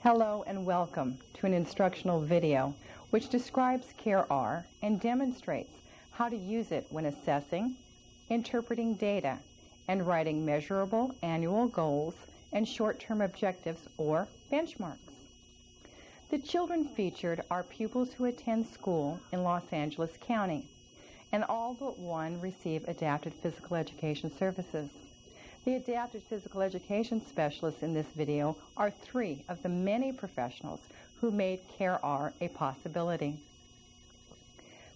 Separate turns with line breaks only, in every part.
Hello and welcome to an instructional video which describes CARE-R and demonstrates how to use it when assessing, interpreting data, and writing measurable annual goals and short-term objectives or benchmarks. The children featured are pupils who attend school in Los Angeles County, and all but one receive adapted physical education services. The adapted physical education specialists in this video are three of the many professionals who made CARE-R a possibility.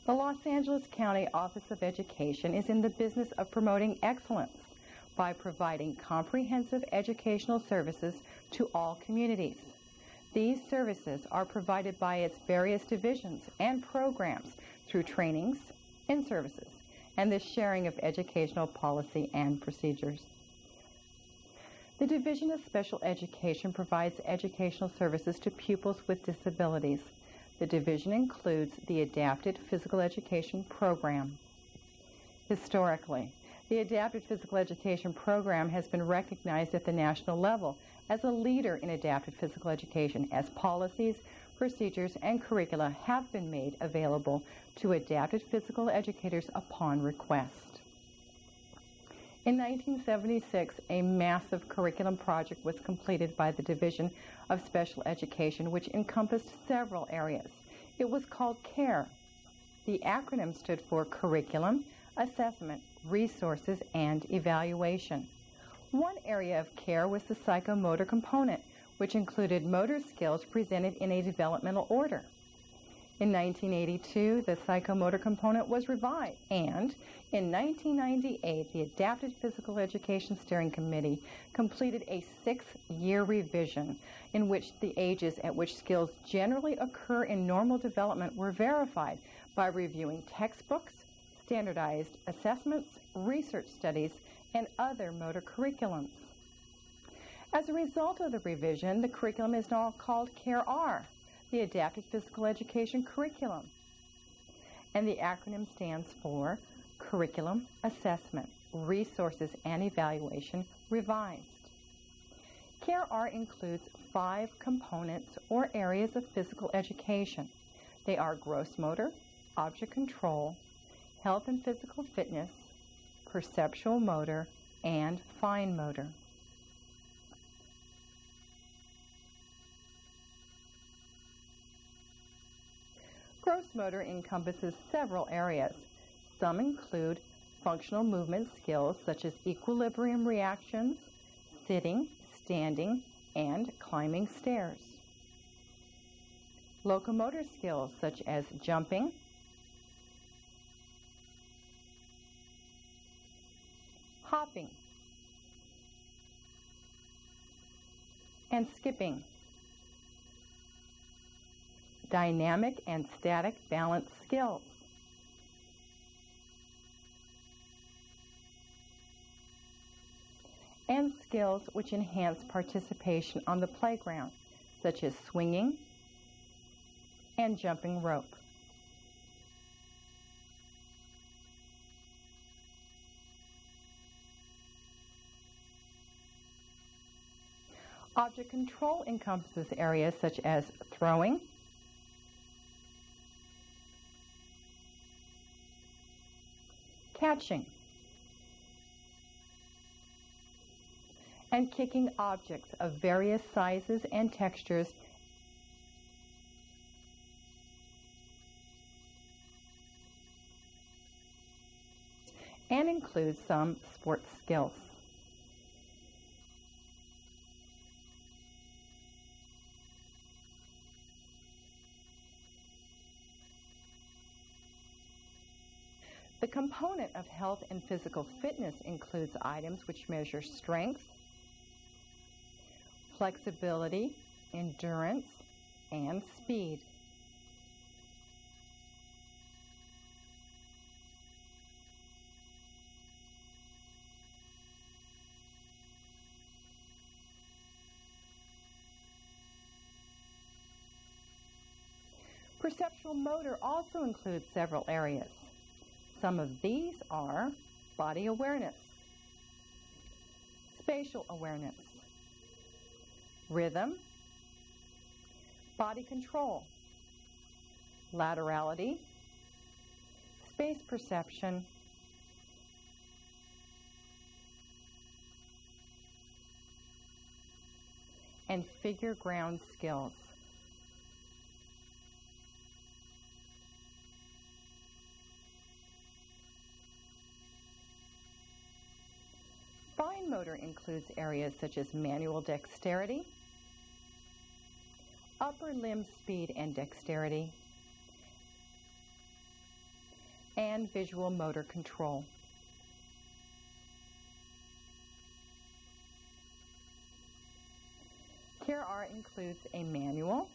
The Los Angeles County Office of Education is in the business of promoting excellence by providing comprehensive educational services to all communities. These services are provided by its various divisions and programs through trainings, in-services, and the sharing of educational policy and procedures. The Division of Special Education provides educational services to pupils with disabilities. The division includes the Adapted Physical Education Program. Historically, the Adapted Physical Education Program has been recognized at the national level as a leader in adapted physical education, as policies, procedures, and curricula have been made available to adapted physical educators upon request. In 1976, a massive curriculum project was completed by the Division of Special Education, which encompassed several areas. It was called CARE. The acronym stood for Curriculum, Assessment, Resources, and Evaluation. One area of CARE was the psychomotor component, which included motor skills presented in a developmental order. In 1982, the psychomotor component was revised, and in 1998, the Adapted Physical Education Steering Committee completed a 6-year revision in which the ages at which skills generally occur in normal development were verified by reviewing textbooks, standardized assessments, research studies, and other motor curriculums. As a result of the revision, the curriculum is now called CARE-R, the Adapted Physical Education Curriculum, and the acronym stands for Curriculum, Assessment, Resources, and Evaluation Revised. CARE-R includes 5 components or areas of physical education. They are gross motor, object control, health and physical fitness, perceptual motor, and fine motor. Gross motor encompasses several areas. Some include functional movement skills such as equilibrium reactions, sitting, standing, and climbing stairs. Locomotor skills such as jumping, hopping, and skipping. Dynamic and static balance skills. And skills which enhance participation on the playground, such as swinging and jumping rope. Object control encompasses areas such as throwing, catching, and kicking objects of various sizes and textures, and includes some sports skills. The component of health and physical fitness includes items which measure strength, flexibility, endurance, and speed. Perceptual motor also includes several areas. Some of these are body awareness, spatial awareness, rhythm, body control, laterality, space perception, and figure ground skills. Fine motor includes areas such as manual dexterity, upper limb speed and dexterity, and visual motor control. CARE-R includes a manual,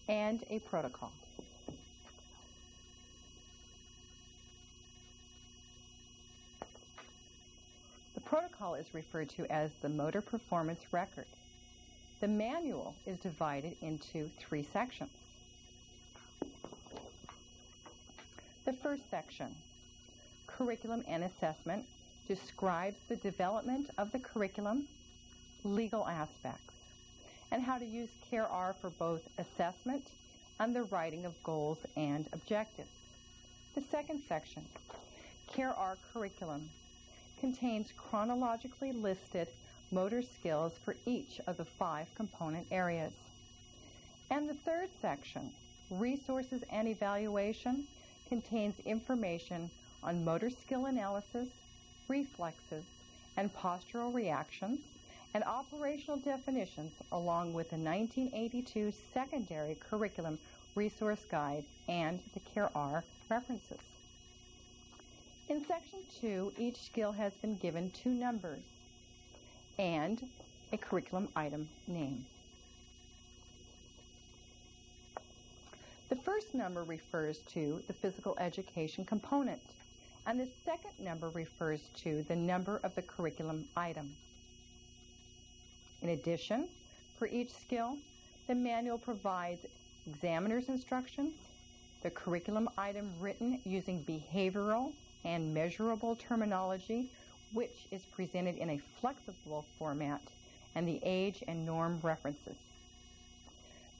and a protocol. The protocol is referred to as the Motor Performance Record. The manual is divided into 3 sections. The first section, Curriculum and Assessment, describes the development of the curriculum, legal aspects, and how to use CARE-R for both assessment and the writing of goals and objectives. The second section, CARE-R Curriculum, contains chronologically listed motor skills for each of the 5 component areas. And the third section, Resources and Evaluation, contains information on motor skill analysis, reflexes, and postural reactions, and operational definitions, along with the 1982 Secondary Curriculum Resource Guide and the CARE-R references. In Section 2, each skill has been given 2 numbers and a curriculum item name. The first number refers to the physical education component, and the second number refers to the number of the curriculum item. In addition, for each skill, the manual provides examiner's instructions, the curriculum item written using behavioral and measurable terminology, which is presented in a flexible format, and the age and norm references.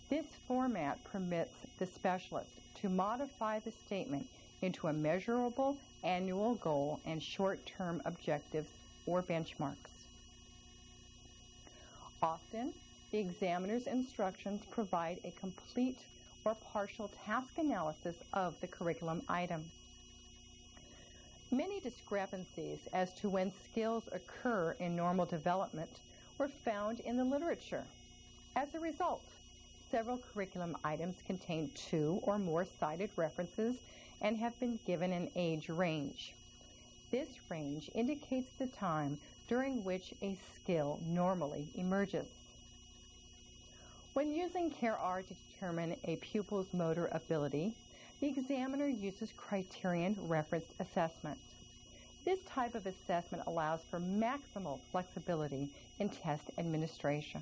This format permits the specialist to modify the statement into a measurable annual goal and short-term objectives or benchmarks. Often, the examiner's instructions provide a complete or partial task analysis of the curriculum item. Many discrepancies as to when skills occur in normal development were found in the literature. As a result, several curriculum items contain 2 or more cited references and have been given an age range. This range indicates the time during which a skill normally emerges. When using CARE-R to determine a pupil's motor ability, the examiner uses criterion referenced assessment. This type of assessment allows for maximal flexibility in test administration.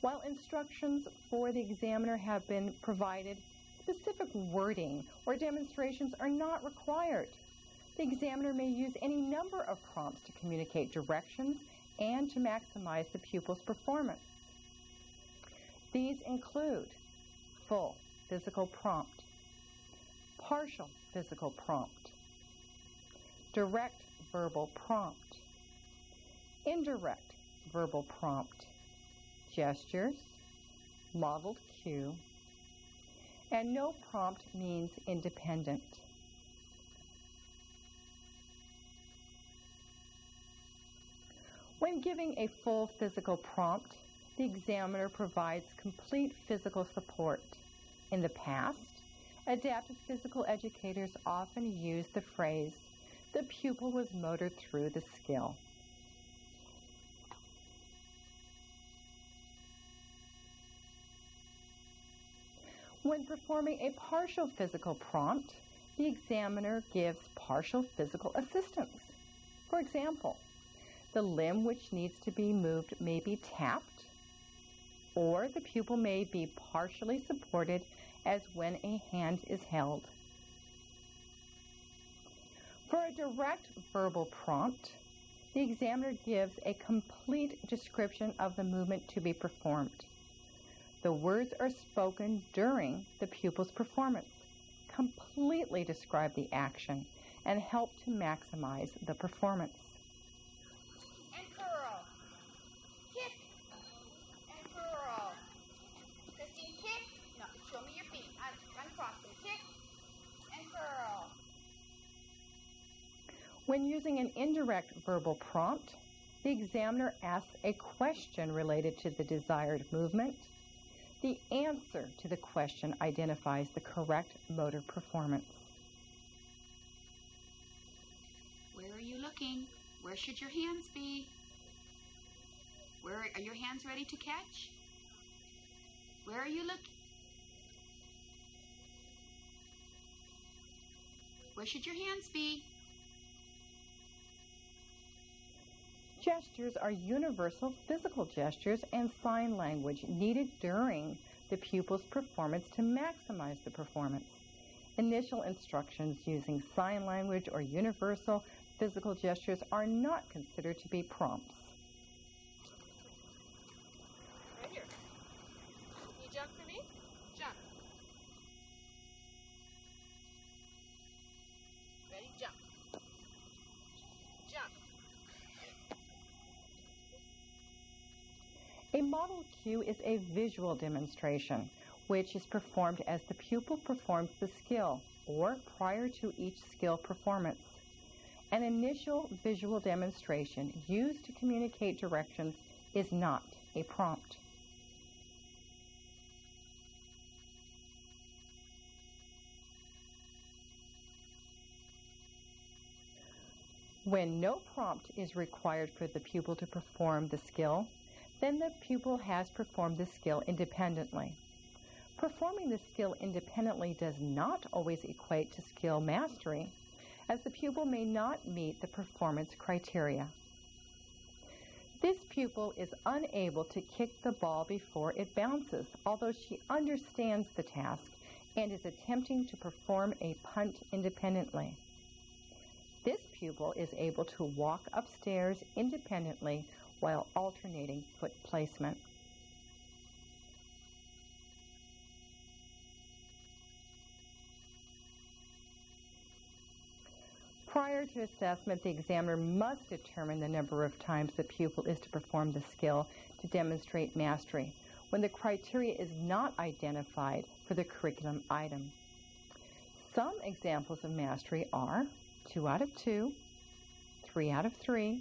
While instructions for the examiner have been provided, specific wording or demonstrations are not required. The examiner may use any number of prompts to communicate directions and to maximize the pupil's performance. These include full physical prompt, partial physical prompt, direct verbal prompt, indirect verbal prompt, gestures, modeled cue, and no prompt means independent. When giving a full physical prompt, the examiner provides complete physical support. In the past, adaptive physical educators often used the phrase, "The pupil was motored through the skill." When performing a partial physical prompt, the examiner gives partial physical assistance. For example, the limb which needs to be moved may be tapped, or the pupil may be partially supported as when a hand is held. For a direct verbal prompt, the examiner gives a complete description of the movement to be performed. The words are spoken during the pupil's performance, completely describe the action, and help to maximize the performance.
And curl. Kick. And curl. Christine, kick. No, show me your feet. Uncross them. Kick. And curl.
When using an indirect verbal prompt, the examiner asks a question related to the desired movement. The answer to the question identifies the correct motor performance.
Where are you looking? Where should your hands be? Where are your hands ready to catch? Where are you looking? Where should your hands be?
Gestures are universal physical gestures and sign language needed during the pupil's performance to maximize the performance. Initial instructions using sign language or universal physical gestures are not considered to be prompts.
Right here. Can you jump for me? Jump. Ready? Jump. Jump.
A model cue is a visual demonstration, which is performed as the pupil performs the skill or prior to each skill performance. An initial visual demonstration used to communicate directions is not a prompt. When no prompt is required for the pupil to perform the skill, then the pupil has performed the skill independently. Performing the skill independently does not always equate to skill mastery, as the pupil may not meet the performance criteria. This pupil is unable to kick the ball before it bounces, although she understands the task and is attempting to perform a punt independently. This pupil is able to walk upstairs independently while alternating foot placement. Prior to assessment, the examiner must determine the number of times the pupil is to perform the skill to demonstrate mastery when the criteria is not identified for the curriculum item. Some examples of mastery are 2 out of 2, 3 out of 3,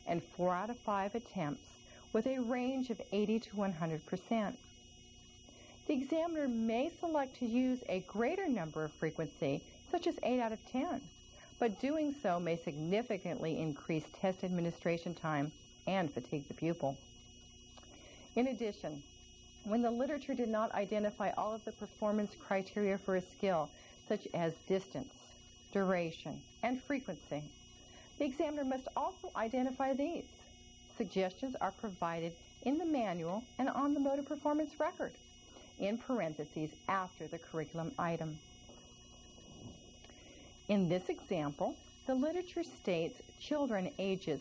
and 4 out of 5 attempts with a range of 80 to 100%. The examiner may select to use a greater number of frequency, such as 8 out of 10, but doing so may significantly increase test administration time and fatigue the pupil. In addition, when the literature did not identify all of the performance criteria for a skill, such as distance, duration, and frequency, the examiner must also identify these. Suggestions are provided in the manual and on the motor performance record, in parentheses after the curriculum item. In this example, the literature states children ages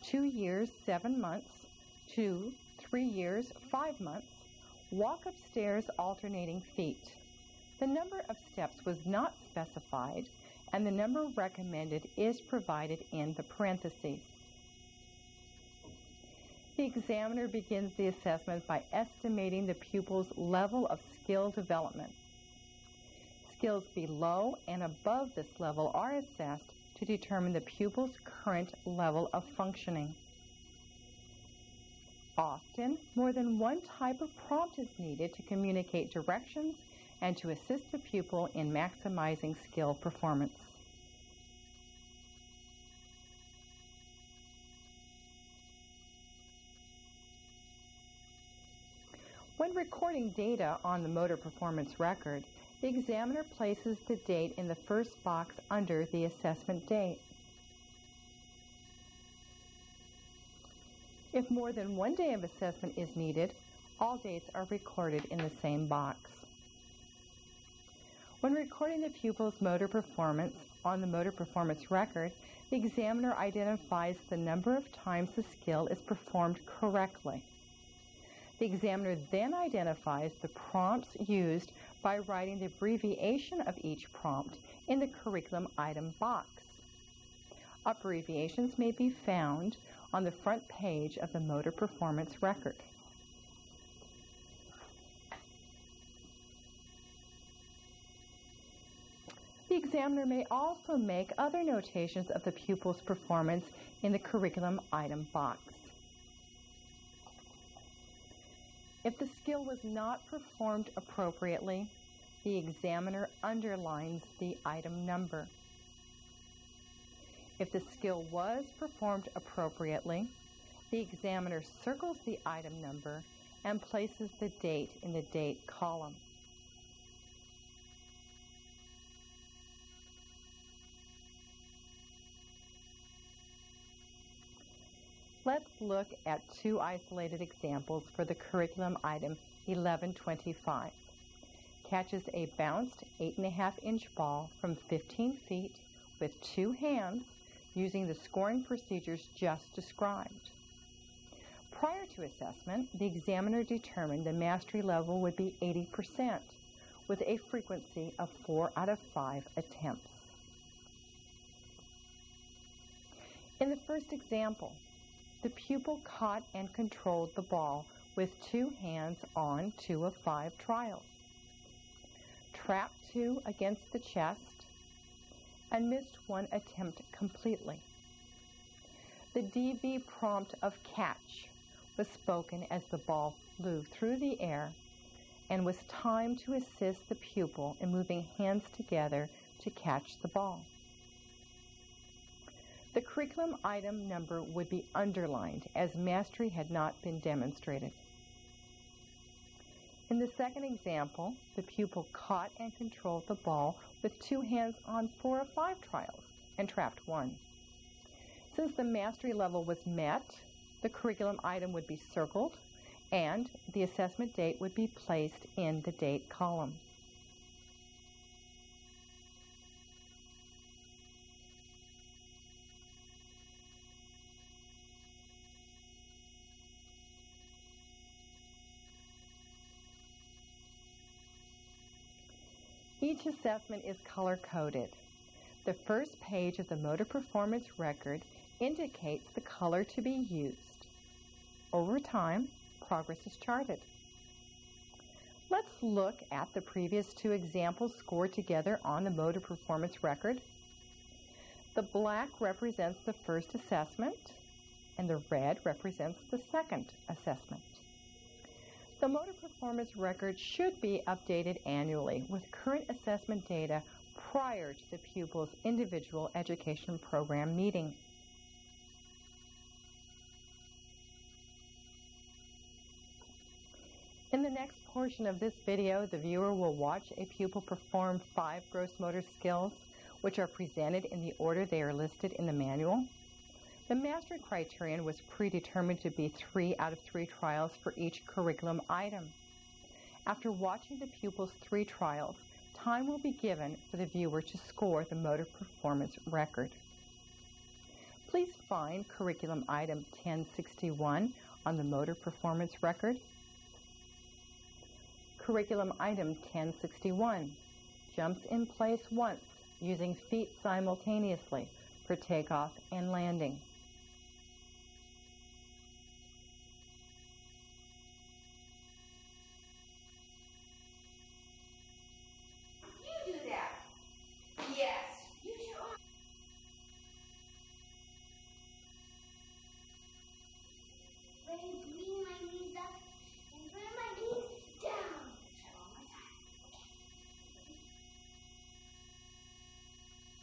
2 years, 7 months to 3 years, 5 months walk upstairs alternating feet. The number of steps was not specified, and the number recommended is provided in the parentheses. The examiner begins the assessment by estimating the pupil's level of skill development. Skills below and above this level are assessed to determine the pupil's current level of functioning. Often, more than one type of prompt is needed to communicate directions and to assist the pupil in maximizing skill performance. When recording data on the motor performance record, the examiner places the date in the first box under the assessment date. If more than one day of assessment is needed, all dates are recorded in the same box. When recording the pupil's motor performance on the motor performance record, the examiner identifies the number of times the skill is performed correctly. The examiner then identifies the prompts used by writing the abbreviation of each prompt in the curriculum item box. Abbreviations may be found on the front page of the motor performance record. The examiner may also make other notations of the pupil's performance in the curriculum item box. If the skill was not performed appropriately, the examiner underlines the item number. If the skill was performed appropriately, the examiner circles the item number and places the date in the date column. Let's look at two isolated examples for the curriculum item 1125. Catches a bounced 8.5-inch ball from 15 feet with two hands using the scoring procedures just described. Prior to assessment, the examiner determined the mastery level would be 80% with a frequency of 4 out of 5 attempts. In the first example, the pupil caught and controlled the ball with two hands on 2 of 5 trials, trapped 2 against the chest, and missed 1 attempt completely. The DV prompt of catch was spoken as the ball flew through the air and was timed to assist the pupil in moving hands together to catch the ball. The curriculum item number would be underlined as mastery had not been demonstrated. In the second example, the pupil caught and controlled the ball with two hands on 4 of 5 trials and trapped 1. Since the mastery level was met, the curriculum item would be circled and the assessment date would be placed in the date column. Each assessment is color-coded. The first page of the motor performance record indicates the color to be used. Over time, progress is charted. Let's look at the previous 2 examples scored together on the motor performance record. The black represents the first assessment, and the red represents the second assessment. The motor performance record should be updated annually with current assessment data prior to the pupil's individual education program meeting. In the next portion of this video, the viewer will watch a pupil perform 5 gross motor skills, which are presented in the order they are listed in the manual. The mastery criterion was predetermined to be 3 out of 3 trials for each curriculum item. After watching the pupil's 3 trials, time will be given for the viewer to score the motor performance record. Please find curriculum item 1061 on the motor performance record. Curriculum item 1061, jumps in place once using feet simultaneously for takeoff and landing.
You do that. Yes, you do.
Ready to bring my knees up and bring my knees down.
Try one more time. Okay.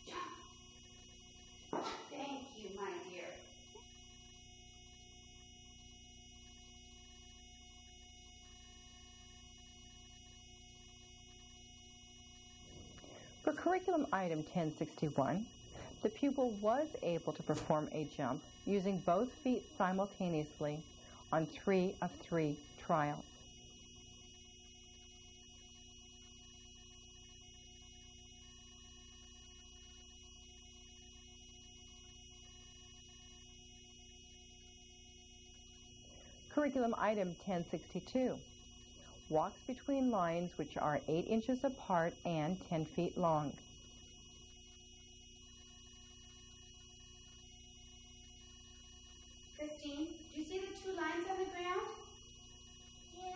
Jump. Thank you, my dear.
For curriculum item 1061, the pupil was able to perform a jump using both feet simultaneously on 3 of 3 trials. Curriculum item 1062. Walks between lines which are 8 inches apart and 10 feet long.
Christine, do you see the 2 lines on the ground?
Yeah.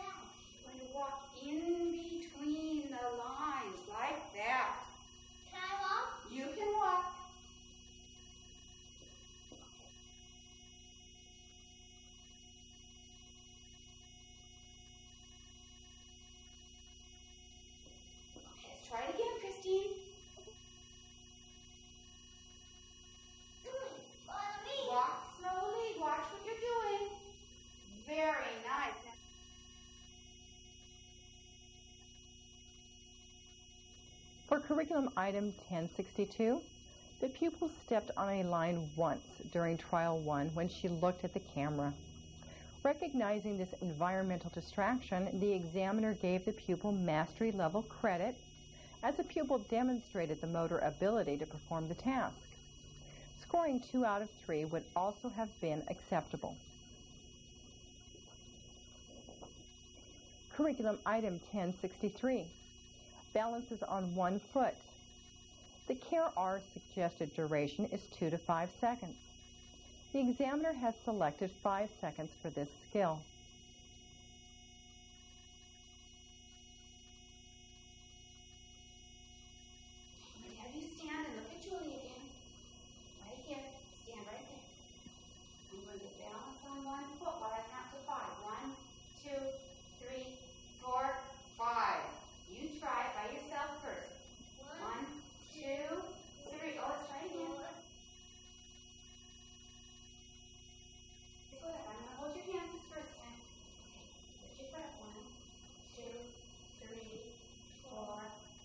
You're going to walk in between the lines like that.
Can I walk?
You can walk. Let's try it again, Christine.
Follow me.
Walk slowly. Watch what you're doing. Very nice.
For curriculum item 1062, the pupil stepped on a line once during trial 1 when she looked at the camera. Recognizing this environmental distraction, the examiner gave the pupil mastery level credit as the pupil demonstrated the motor ability to perform the task. Scoring 2 out of 3 would also have been acceptable. Curriculum item 1063. Balances on 1 foot. The CARE-R suggested duration is 2 to 5 seconds. The examiner has selected 5 seconds for this skill.
I'm going to have you stand and look at Julie again. Right here. Stand right there. I'm going to balance on 1 foot while I count to 5. 1, 2, 3, 4, 5. You try it by yourself first. 1, 2, 3. Oh, let's try again. I'm going to hold your hands this first time. Okay. Put your foot up. 1, 2, 3, 4,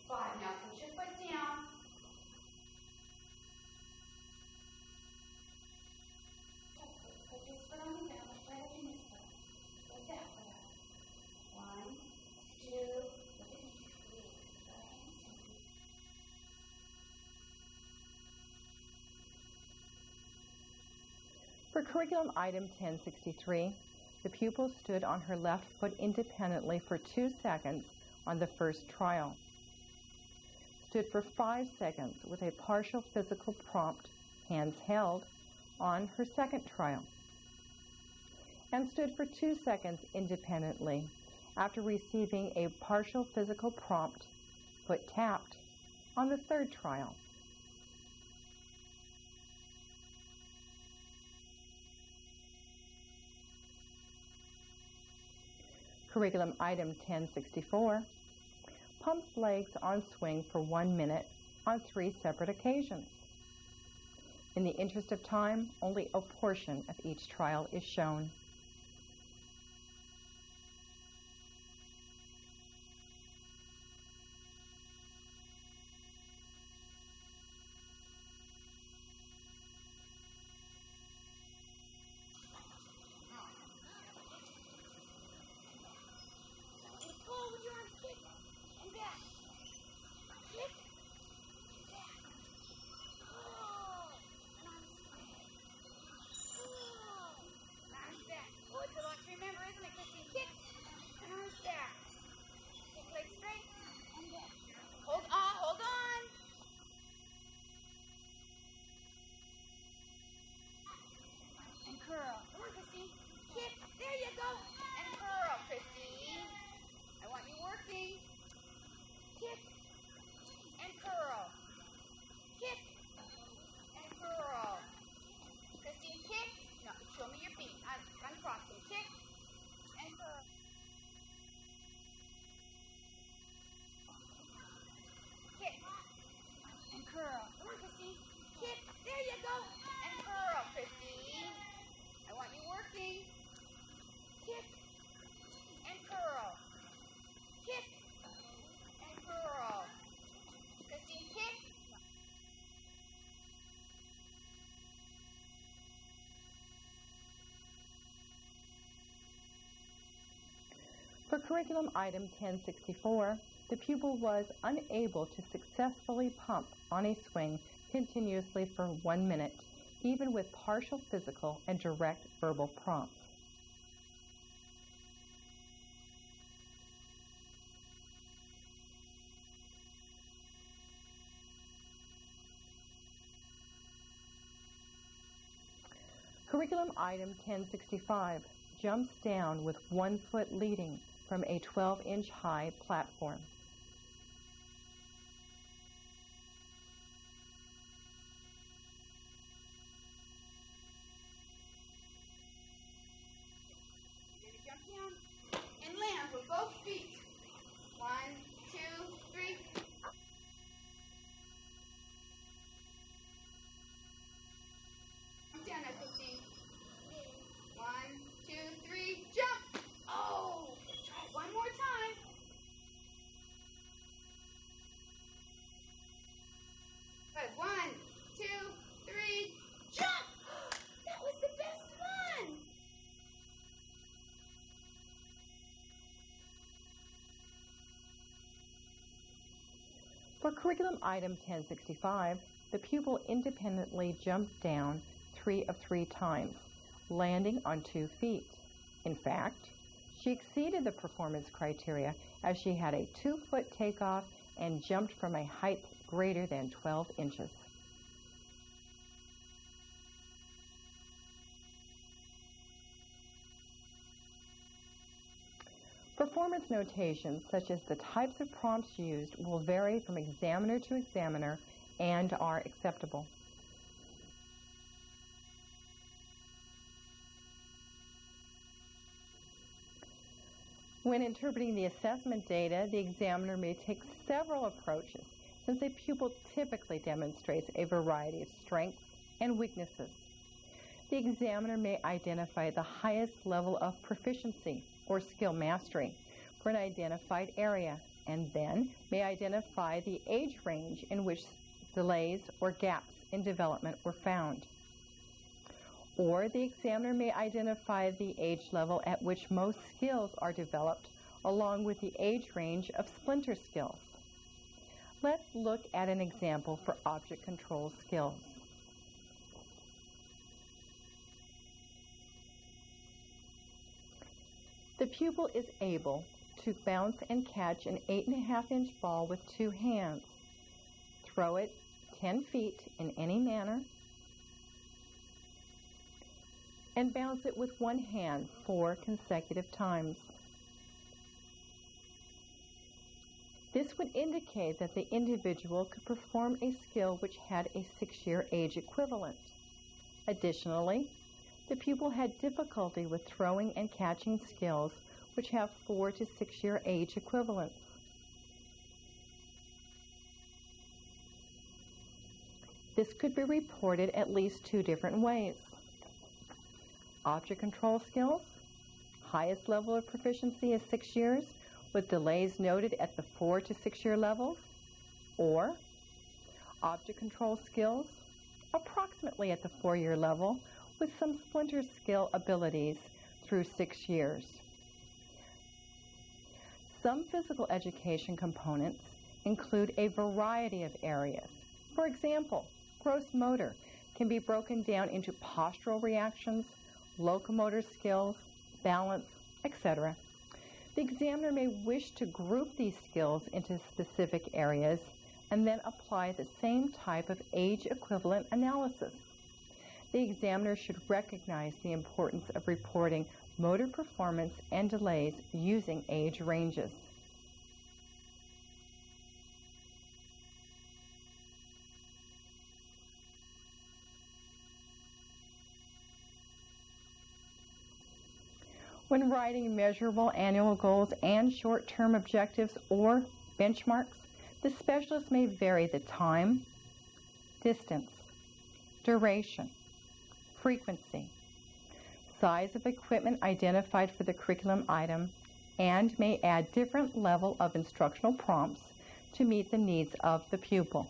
5. Now put your foot down. Put this foot on the ground. Let's try to do this foot. Put that foot up. 1, 2, look at me. 3. Go ahead and stand.
For curriculum item 1063, the pupil stood on her left foot independently for 2 seconds on the first trial. Stood for 5 seconds with a partial physical prompt, hands held, on her second trial. And stood for 2 seconds independently after receiving a partial physical prompt, foot tapped, on the third trial. Curriculum item 1064, pumps legs on swing for 1 minute on 3 separate occasions. In the interest of time, only a portion of each trial is shown.
Pull with your arms, kick and back. Kick, back. Pull. And arms swing. Pull. And arms back. Oh, it's a lot to remember, isn't it, Christine? Kick and arms back. Kick legs straight and back. Hold on, hold on. And curl. Come on, Christine. Kick. There you go. And curl, Christine. I want you working. Kick and curl. Kick and curl. Christine, kick. No, show me your feet. Uncross them. Kick and curl. Kick and curl. Come on, Christine. Kick. There you go. And curl, Christine. I want you working. Kick and curl. Kick and curl. Christine, kick.
For curriculum item 1064, the pupil was unable to successfully pump on a swing continuously for 1 minute, even with partial physical and direct verbal prompts. Curriculum item 1065 jumps down with 1 foot leading from a 12-inch high platform.
You're going to jump down and land with both feet. 1, 2, 3. Jump down at 15. 1, 2, 3, jump! Oh, let's try it one more time. Good. 1, 2, 3, jump! That was the best one.
For curriculum item 1065, the pupil independently jumped down 3 of 3 times, landing on 2 feet. In fact, she exceeded the performance criteria as she had a 2-foot takeoff and jumped from a height greater than 12 inches. Performance notations, such as the types of prompts used, will vary from examiner to examiner and are acceptable. When interpreting the assessment data, the examiner may take several approaches, since a pupil typically demonstrates a variety of strengths and weaknesses. The examiner may identify the highest level of proficiency or skill mastery for an identified area, and then may identify the age range in which delays or gaps in development were found. Or the examiner may identify the age level at which most skills are developed, along with the age range of splinter skills. Let's look at an example for object control skills. The pupil is able to bounce and catch an 8.5-inch ball with 2 hands, throw it 10 feet in any manner, and bounce it with 1 hand 4 consecutive times. This would indicate that the individual could perform a skill which had a 6-year age equivalent. Additionally, the pupil had difficulty with throwing and catching skills which have 4 to 6-year age equivalents. This could be reported at least 2 different ways. Object control skills, highest level of proficiency is 6 years, with delays noted at the 4 to 6-year levels, or object control skills, approximately at the 4-year level, with some splinter skill abilities through 6 years. Some physical education components include a variety of areas. For example, gross motor can be broken down into postural reactions, locomotor skills, balance, etc. The examiner may wish to group these skills into specific areas and then apply the same type of age equivalent analysis. The examiner should recognize the importance of reporting motor performance and delays using age ranges. When writing measurable annual goals and short-term objectives or benchmarks, the specialist may vary the time, distance, duration, frequency, size of equipment identified for the curriculum item, and may add different level of instructional prompts to meet the needs of the pupil.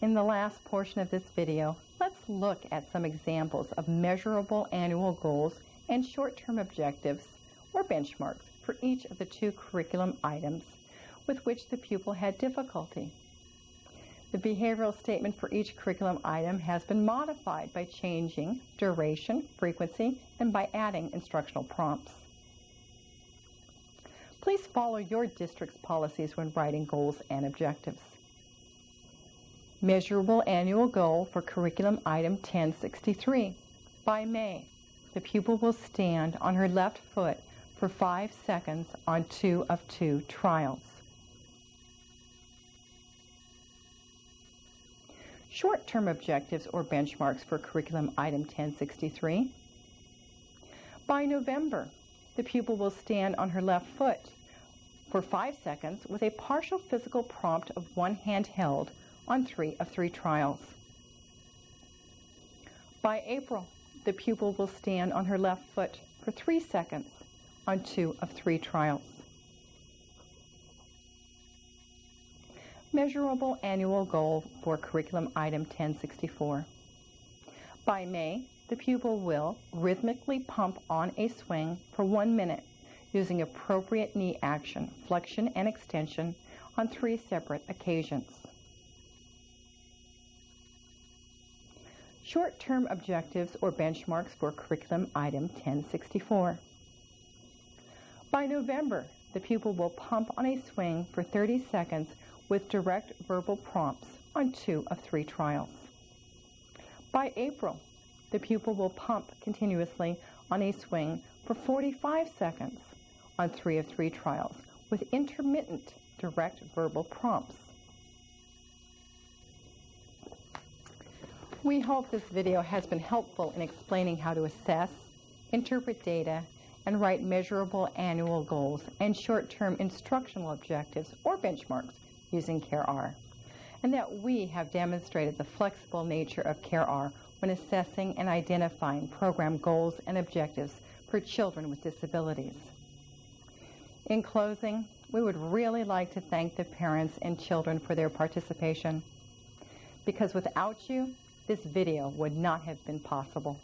In the last portion of this video, let's look at some examples of measurable annual goals and short-term objectives or benchmarks for each of the 2 curriculum items with which the pupil had difficulty. The behavioral statement for each curriculum item has been modified by changing duration, frequency, and by adding instructional prompts. Please follow your district's policies when writing goals and objectives. Measurable annual goal for curriculum item 1063. By May, the pupil will stand on her left foot for 5 seconds on 2 of 2 trials. Short-term objectives or benchmarks for curriculum item 1063. By November, the pupil will stand on her left foot for 5 seconds with a partial physical prompt of one hand held on 3 of 3 trials. By April, the pupil will stand on her left foot for 3 seconds on 2 of 3 trials. Measurable annual goal for curriculum item 1064. By May, the pupil will rhythmically pump on a swing for 1 minute using appropriate knee action, flexion and extension on 3 separate occasions. Short-term objectives or benchmarks for curriculum item 1064. By November, the pupil will pump on a swing for 30 seconds with direct verbal prompts on 2 of 3 trials. By April, the pupil will pump continuously on a swing for 45 seconds on 3 of 3 trials with intermittent direct verbal prompts. We hope this video has been helpful in explaining how to assess, interpret data, and write measurable annual goals and short-term instructional objectives or benchmarks using CARE-R, and that we have demonstrated the flexible nature of CARE-R when assessing and identifying program goals and objectives for children with disabilities. In closing, we would really like to thank the parents and children for their participation, because without you, this video would not have been possible.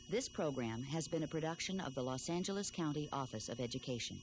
This program has been a production of the Los Angeles County Office of Education.